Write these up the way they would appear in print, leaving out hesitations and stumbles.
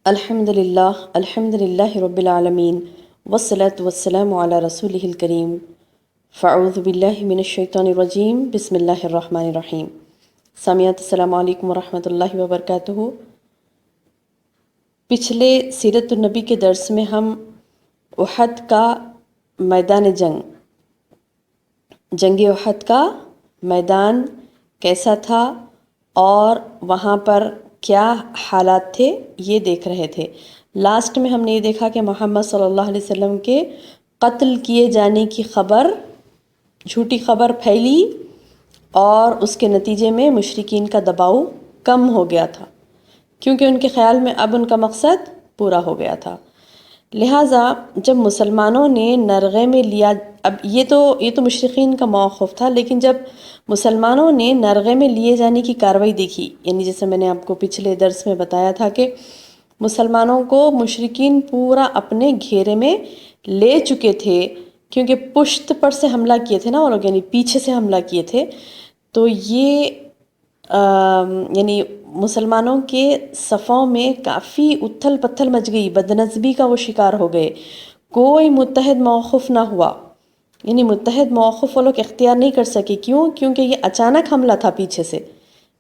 الحمد للہ رب العالمین والصلاة والسلام علی رسولہ الکریم فاعوذ باللہ من الشیطان الرجیم بسم اللہ الرحمن الرحیم۔ سامعات السلام علیکم ورحمۃ اللہ وبرکاتہ۔ پچھلے سیرت النبی کے درس میں ہم احد کا میدان جنگ احد کا میدان کیسا تھا اور وہاں پر کیا حالات تھے یہ دیکھ رہے تھے۔ لاسٹ میں ہم نے یہ دیکھا کہ محمد صلی اللہ علیہ وسلم کے قتل کیے جانے کی خبر، جھوٹی خبر پھیلی اور اس کے نتیجے میں مشرکین کا دباؤ کم ہو گیا تھا، کیونکہ ان کے خیال میں اب ان کا مقصد پورا ہو گیا تھا۔ لہٰذا جب مسلمانوں نے نرغے میں لیا، اب یہ تو مشرکین کا موقف تھا، لیکن جب مسلمانوں نے نرغے میں لیے جانے کی کارروائی دیکھی، یعنی جیسے میں نے آپ کو پچھلے درس میں بتایا تھا کہ مسلمانوں کو مشرکین پورا اپنے گھیرے میں لے چکے تھے، کیونکہ پشت پر سے حملہ کیے تھے نا وہ لوگ، یعنی پیچھے سے حملہ کیے تھے، تو یہ یعنی مسلمانوں کے صفوں میں کافی اتھل پتھل مچ گئی، بدنظمی کا وہ شکار ہو گئے، کوئی متحد موقف نہ ہوا، یعنی متحد موقف وہ لوگ اختیار نہیں کر سکے۔ کیونکہ یہ اچانک حملہ تھا پیچھے سے،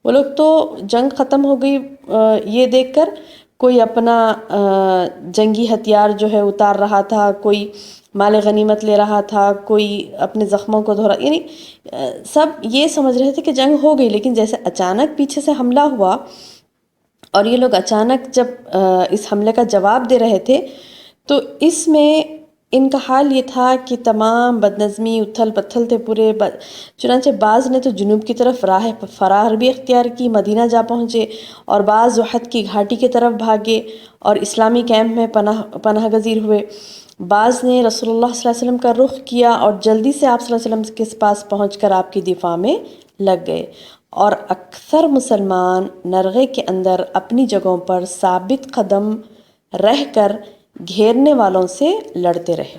وہ لوگ تو جنگ ختم ہو گئی یہ دیکھ کر، کوئی اپنا جنگی ہتھیار جو ہے اتار رہا تھا، کوئی مال غنیمت لے رہا تھا، کوئی اپنے زخموں کو دھو رہا، یعنی سب یہ سمجھ رہے تھے کہ جنگ ہو گئی، لیکن جیسے اچانک پیچھے سے حملہ ہوا اور یہ لوگ اچانک جب اس حملے کا جواب دے رہے تھے، تو اس میں ان کا حال یہ تھا کہ تمام بدنظمی اتھل پتھل تھے پورے، چنانچہ بعض نے تو جنوب کی طرف راہ فرار بھی اختیار کی، مدینہ جا پہنچے، اور بعض احد کی گھاٹی کی طرف بھاگے اور اسلامی کیمپ میں پناہ گزیر ہوئے۔ بعض نے رسول اللہ صلی اللہ علیہ وسلم کا رخ کیا اور جلدی سے آپ صلی اللہ علیہ وسلم کے پاس پہنچ کر آپ کی دفاع میں لگ گئے، اور اکثر مسلمان نرغے کے اندر اپنی جگہوں پر ثابت قدم رہ کر گھیرنے والوں سے لڑتے رہے۔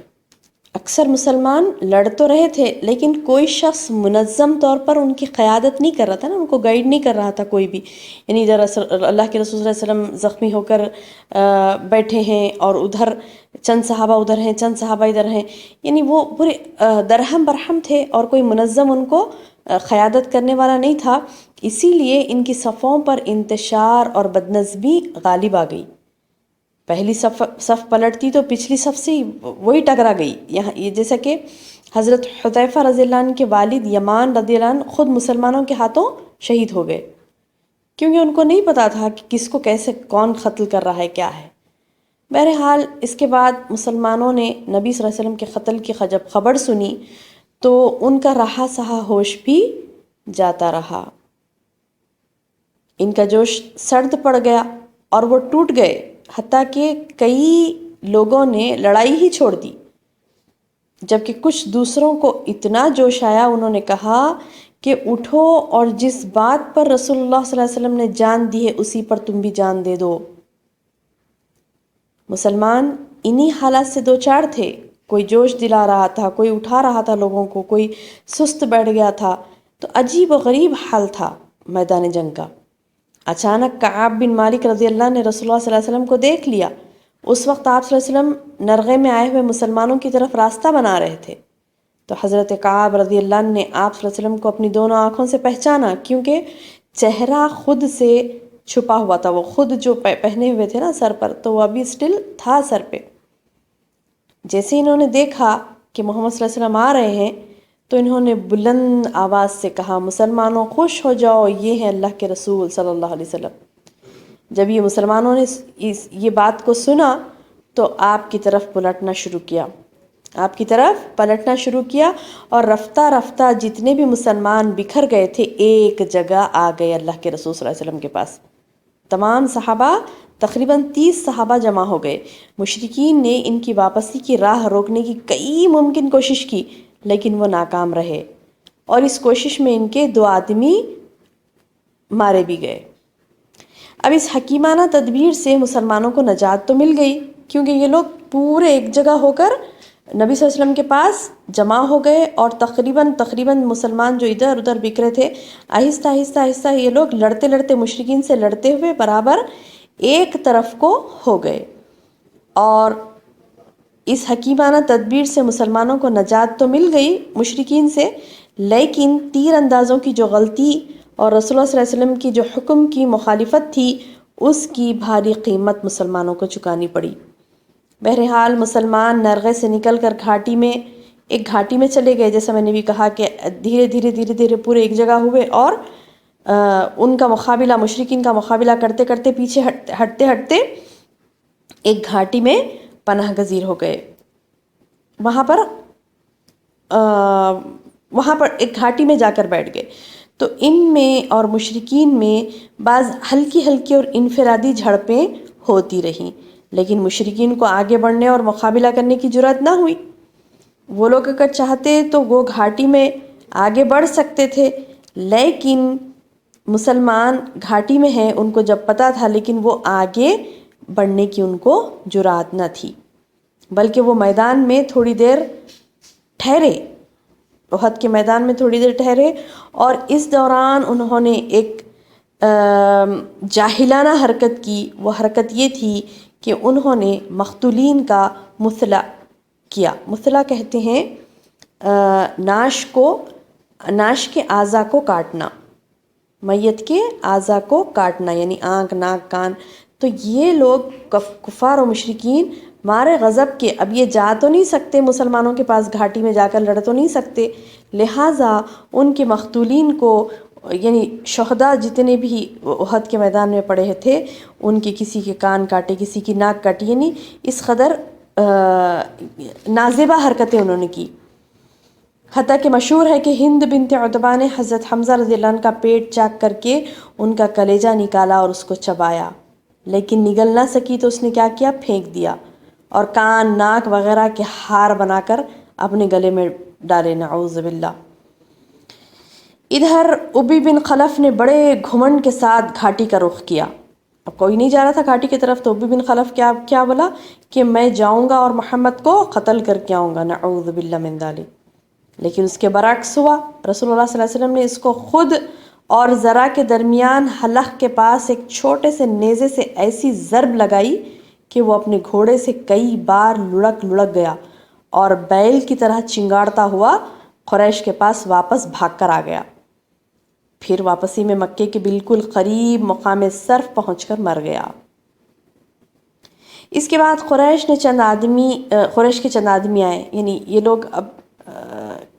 اکثر مسلمان لڑ تو رہے تھے، لیکن کوئی شخص منظم طور پر ان کی قیادت نہیں کر رہا تھا نا، ان کو گائیڈ نہیں کر رہا تھا کوئی بھی، یعنی ادھر اللہ کے رسول صلی اللہ علیہ وسلم زخمی ہو کر بیٹھے ہیں اور ادھر چند صحابہ ادھر ہیں، چند صحابہ ادھر ہیں، یعنی وہ پورے درہم برہم تھے اور کوئی منظم ان کو قیادت کرنے والا نہیں تھا، اسی لیے ان کی صفوں پر انتشار اور بدنظمی غالب آ گئی۔ پہلی صف پلٹتی تو پچھلی صف سے وہی ٹکرا گئی۔ یہاں یہ جیسا کہ حضرت حذیفہ رضی اللہ عنہ کے والد یمان رضی اللہ عنہ خود مسلمانوں کے ہاتھوں شہید ہو گئے، کیونکہ ان کو نہیں پتا تھا کہ کس کو کیسے کون قتل کر رہا ہے، کیا ہے۔ بہرحال اس کے بعد مسلمانوں نے نبی صلی اللہ علیہ وسلم کے قتل کی جب خبر سنی تو ان کا رہا سہا ہوش بھی جاتا رہا، ان کا جوش سرد پڑ گیا اور وہ ٹوٹ گئے، حتیٰ کہ کئی لوگوں نے لڑائی ہی چھوڑ دی، جبکہ کچھ دوسروں کو اتنا جوش آیا، انہوں نے کہا کہ اٹھو اور جس بات پر رسول اللہ صلی اللہ علیہ وسلم نے جان دی ہے اسی پر تم بھی جان دے دو۔ مسلمان انہی حالات سے دوچار تھے، کوئی جوش دلا رہا تھا، کوئی اٹھا رہا تھا لوگوں کو، کوئی سست بیٹھ گیا تھا، تو عجیب و غریب حال تھا میدان جنگ کا۔ اچانک کعب بن مالک رضی اللہ نے رسول اللہ صلی اللہ علیہ وسلم کو دیکھ لیا۔ اس وقت آپ صلی اللہ علیہ وسلم نرغے میں آئے ہوئے مسلمانوں کی طرف راستہ بنا رہے تھے، تو حضرت کعب رضی اللہ عنہ نے آپ صلی اللہ علیہ وسلم کو اپنی دونوں آنکھوں سے پہچانا، کیونکہ چہرہ خود سے چھپا ہوا تھا، وہ خود جو پہنے ہوئے تھے نا سر پر، تو وہ ابھی سٹل تھا سر پہ۔ جیسے انہوں نے دیکھا کہ محمد صلی اللہ علیہ وسلم آ رہے ہیں تو انہوں نے بلند آواز سے کہا، مسلمانوں خوش ہو جاؤ، یہ ہیں اللہ کے رسول صلی اللہ علیہ وسلم۔ جب یہ مسلمانوں نے یہ بات کو سنا تو آپ کی طرف پلٹنا شروع کیا اور رفتہ رفتہ جتنے بھی مسلمان بکھر گئے تھے ایک جگہ آ گئے اللہ کے رسول صلی اللہ علیہ وسلم کے پاس۔ تمام صحابہ، تقریباً 30 صحابہ جمع ہو گئے۔ مشرکین نے ان کی واپسی کی راہ روکنے کی کئی ممکن کوشش کی، لیکن وہ ناکام رہے، اور اس کوشش میں ان کے 2 آدمی مارے بھی گئے۔ اب اس حکیمانہ تدبیر سے مسلمانوں کو نجات تو مل گئی، کیونکہ یہ لوگ پورے ایک جگہ ہو کر نبی صلی اللہ علیہ وسلم کے پاس جمع ہو گئے، اور تقریباً مسلمان جو ادھر ادھر بکھرے تھے، آہستہ آہستہ یہ لوگ لڑتے مشرکین سے لڑتے ہوئے برابر ایک طرف کو ہو گئے، اور اس حکیمانہ تدبیر سے مسلمانوں کو نجات تو مل گئی مشرکین سے، لیکن تیر اندازوں کی جو غلطی اور رسول اللہ صلی اللہ علیہ وسلم کی جو حکم کی مخالفت تھی، اس کی بھاری قیمت مسلمانوں کو چکانی پڑی۔ بہرحال مسلمان نرغے سے نکل کر ایک گھاٹی میں چلے گئے، جیسا میں نے بھی کہا کہ دھیرے دھیرے پورے ایک جگہ ہوئے، اور ان کا مقابلہ، مشرکین کا مقابلہ کرتے کرتے پیچھے ہٹتے ایک گھاٹی میں پناہ گزیر ہو گئے۔ وہاں پر ایک گھاٹی میں جا کر بیٹھ گئے۔ تو ان میں اور مشرکین میں بعض ہلکی اور انفرادی جھڑپیں ہوتی رہیں، لیکن مشرکین کو آگے بڑھنے اور مقابلہ کرنے کی جرأت نہ ہوئی۔ وہ لوگ اگر چاہتے تو وہ گھاٹی میں آگے بڑھ سکتے تھے، لیکن مسلمان گھاٹی میں ہیں، ان کو جب پتہ تھا، لیکن وہ آگے بڑھنے کی ان کو جرأت نہ تھی، بلکہ وہ میدان میں تھوڑی دیر ٹھہرے، احد کے میدان میں تھوڑی دیر ٹھہرے، اور اس دوران انہوں نے ایک جاہلانہ حرکت کی۔ وہ حرکت یہ تھی کہ انہوں نے مقتولین کا مثلا کیا۔ مثلا کہتے ہیں ناش کے اعضاء کو کاٹنا، میت کے اعضاء کو کاٹنا، یعنی آنکھ، ناک، کان۔ تو یہ لوگ کفار و مشرکین مارے غضب کے اب یہ جا تو نہیں سکتے مسلمانوں کے پاس، گھاٹی میں جا کر لڑ تو نہیں سکتے، لہٰذا ان کے مقتولین کو، یعنی شہداء جتنے بھی احد کے میدان میں پڑے تھے، ان کے کسی کے کان کاٹے، کسی کی ناک کاٹی، یعنی اس قدر نازیبہ حرکتیں انہوں نے کی۔ حتیٰ کہ مشہور ہے کہ ہند بنت عتبہ نے حضرت حمزہ رضی اللہ عنہ کا پیٹ چاک کر کے ان کا کلیجہ نکالا اور اس کو چبایا، لیکن نگل نہ سکی تو اس نے کیا کیا، پھینک دیا، اور کان، ناک وغیرہ کے ہار بنا کر اپنے گلے میں ڈالے، نعوذ باللہ۔ ادھر ابی بن خلف نے بڑے گھمنڈ کے ساتھ گھاٹی کا رخ کیا۔ اب کوئی نہیں جا رہا تھا گھاٹی کی طرف، تو ابی بن خلف کیا بولا کہ میں جاؤں گا اور محمد کو قتل کر کے آؤں گا، نعوذ باللہ من ذالک۔ لیکن اس کے برعکس ہوا، رسول اللہ صلی اللہ علیہ وسلم نے اس کو خود اور ذرا کے درمیان حلق کے پاس ایک چھوٹے سے نیزے سے ایسی ضرب لگائی کہ وہ اپنے گھوڑے سے کئی بار لڑک گیا، اور بیل کی طرح چنگاڑتا ہوا قریش کے پاس واپس بھاگ کر آ گیا۔ پھر واپسی میں مکے کے بالکل قریب مقام صرف پہنچ کر مر گیا۔ اس کے بعد قریش کے چند آدمی آئے، یعنی یہ لوگ اب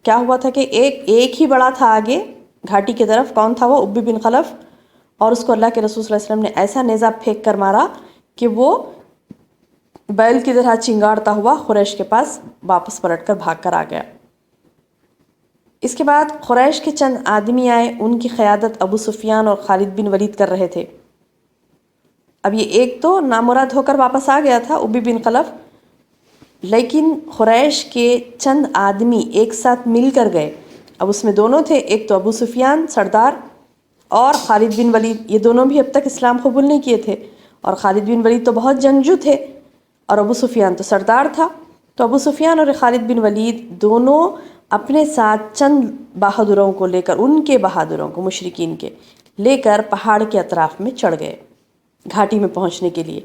کیا ہوا تھا کہ ایک ہی بڑا تھا آگے گھاٹی کی طرف، کون تھا وہ؟ ابی بن خلف، اور اس کو اللہ کے رسول صلی اللہ علیہ وسلم نے ایسا نیزہ پھینک کر مارا کہ وہ بیل کی طرح چنگاڑتا ہوا قریش کے پاس واپس پلٹ کر بھاگ کر آ گیا۔ اس کے بعد قریش کے چند آدمی آئے، ان کی قیادت ابو سفیان اور خالد بن ولید کر رہے تھے۔ اب یہ ایک تو نامراد ہو کر واپس آ گیا تھا ابی بن خلف، لیکن قریش کے چند آدمی ایک ساتھ مل کر گئے۔ اب اس میں دونوں تھے، ایک تو ابو سفیان سردار اور خالد بن ولید، یہ دونوں بھی اب تک اسلام قبول نہیں کیے تھے، اور خالد بن ولید تو بہت جنگجو تھے، اور ابو سفیان تو سردار تھا۔ تو ابو سفیان اور خالد بن ولید دونوں اپنے ساتھ چند بہادروں کو لے کر، ان کے بہادروں کو، مشرکین کے لے کر پہاڑ کے اطراف میں چڑھ گئے گھاٹی میں پہنچنے کے لیے،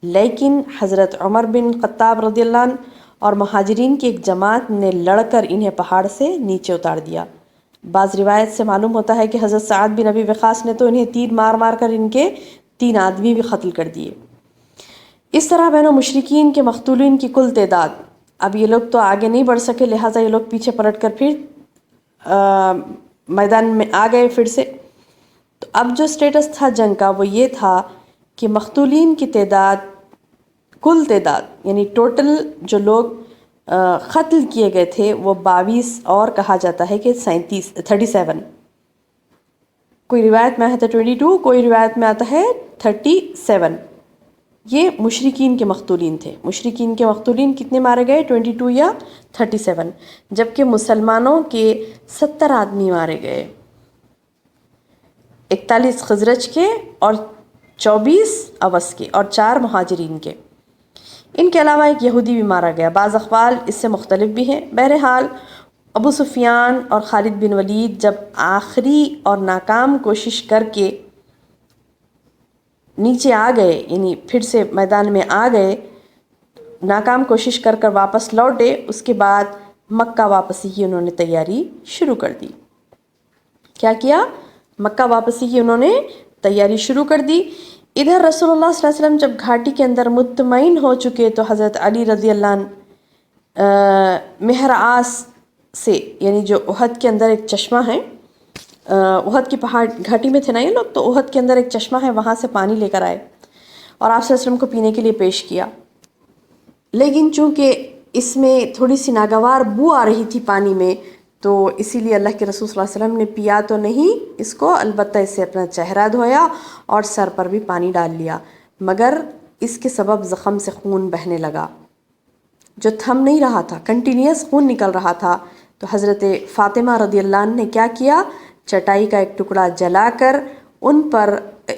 لیکن حضرت عمر بن خطاب رضی اللہ عنہ اور مہاجرین کی ایک جماعت نے لڑ کر انہیں پہاڑ سے نیچے اتار دیا۔ بعض روایت سے معلوم ہوتا ہے کہ حضرت سعد بن ابی وقاص نے تو انہیں تیر مار کر ان کے 3 آدمی بھی قتل کر دیے۔ اس طرح بینوں مشرکین کے مقتولین کی کل تعداد، اب یہ لوگ تو آگے نہیں بڑھ سکے، لہٰذا یہ لوگ پیچھے پلٹ کر پھر میدان میں آ گئے پھر سے۔ تو اب جو سٹیٹس تھا جنگ کا وہ یہ تھا کہ مقتولین کی تعداد، کل تعداد یعنی ٹوٹل جو لوگ قتل کیے گئے تھے وہ 22، اور کہا جاتا ہے کہ 37۔ کوئی روایت میں آتا ہے 22، کوئی روایت میں آتا ہے 37۔ یہ مشرکین کے مقتولین تھے۔ مشرکین کے مقتولین کتنے مارے گئے؟ 22 یا 37، جبکہ مسلمانوں کے 70 آدمی مارے گئے، 41 خزرج کے اور 24 اوس کے اور 4 مہاجرین کے۔ ان کے علاوہ ایک یہودی بھی مارا گیا۔ بعض اقوال اس سے مختلف بھی ہیں۔ بہرحال ابو سفیان اور خالد بن ولید جب آخری اور ناکام کوشش کر کے نیچے آ گئے، یعنی پھر سے میدان میں آ گئے، ناکام کوشش کر کر واپس لوٹے، اس کے بعد مکہ واپسی کی انہوں نے تیاری شروع کر دی۔ کیا کیا؟ مکہ واپسی کی انہوں نے تیاری شروع کر دی۔ ادھر رسول اللہ صلی اللہ علیہ وسلم جب گھاٹی کے اندر مطمئن ہو چکے تو حضرت علی رضی اللہ عنہ مہرآس سے، یعنی جو احد کے اندر ایک چشمہ ہے، احد کی پہاڑ گھاٹی میں تھے نا یہ لوگ، تو احد کے اندر ایک چشمہ ہے، وہاں سے پانی لے کر آئے اور آپ صلی اللہ علیہ وسلم کو پینے کے لیے پیش کیا۔ لیکن چونکہ اس میں تھوڑی سی ناگوار بو آ رہی تھی پانی میں، تو اسی لیے اللہ کے رسول صلی اللہ علیہ وسلم نے پیا تو نہیں اس کو، البتہ اس سے اپنا چہرہ دھویا اور سر پر بھی پانی ڈال لیا، مگر اس کے سبب زخم سے خون بہنے لگا جو تھم نہیں رہا تھا، کنٹینیوس خون نکل رہا تھا۔ تو حضرت فاطمہ رضی اللہ عنہ نے کیا کیا؟ چٹائی کا ایک ٹکڑا جلا کر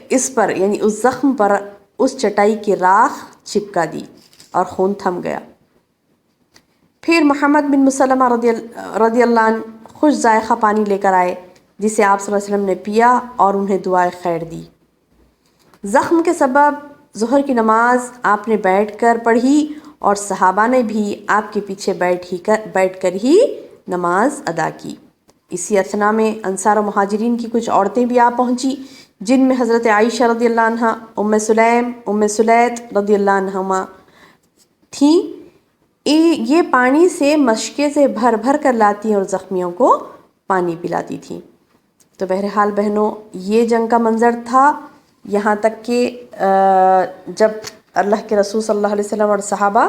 اس پر یعنی اس زخم پر اس چٹائی کی راکھ چپکا دی اور خون تھم گیا۔ پھر محمد بن مسلمہ رضی اللہ عنہ خوش ذائقہ پانی لے کر آئے، جسے آپ صلی اللہ علیہ وسلم نے پیا اور انہیں دعائے خیر دی۔ زخم کے سبب ظہر کی نماز آپ نے بیٹھ کر پڑھی اور صحابہ نے بھی آپ کے پیچھے بیٹھ کر ہی نماز ادا کی۔ اسی اثنا میں انصار و مہاجرین کی کچھ عورتیں بھی آ پہنچی، جن میں حضرت عائشہ رضی اللہ عنہ، ام سلیم، ام سلیت رضی اللہ عنہما تھیں۔ یہ پانی سے مشکے سے بھر بھر کر لاتی اور زخمیوں کو پانی پلاتی تھیں۔ تو بہرحال بہنوں، یہ جنگ کا منظر تھا، یہاں تک کہ جب اللہ کے رسول صلی اللہ علیہ وسلم اور صحابہ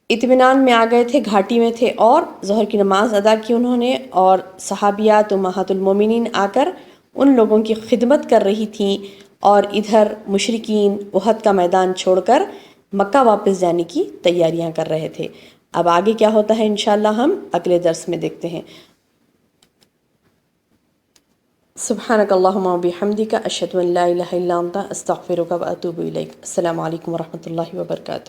اطمینان میں آ گئے تھے، گھاٹی میں تھے اور ظہر کی نماز ادا کی انہوں نے، اور صحابیات امہات المومنین آ کر ان لوگوں کی خدمت کر رہی تھیں، اور ادھر مشرکین احد کا میدان چھوڑ کر مکہ واپس جانے کی تیاریاں کر رہے تھے۔ اب آگے کیا ہوتا ہے انشاءاللہ ہم اگلے درس میں دیکھتے ہیں۔ سبحانک اللہم و بحمدک، اشہد ان لا الہ الا انت، استغفرک و اتوب الیک۔ السلام علیکم ورحمۃ اللہ وبرکاتہ۔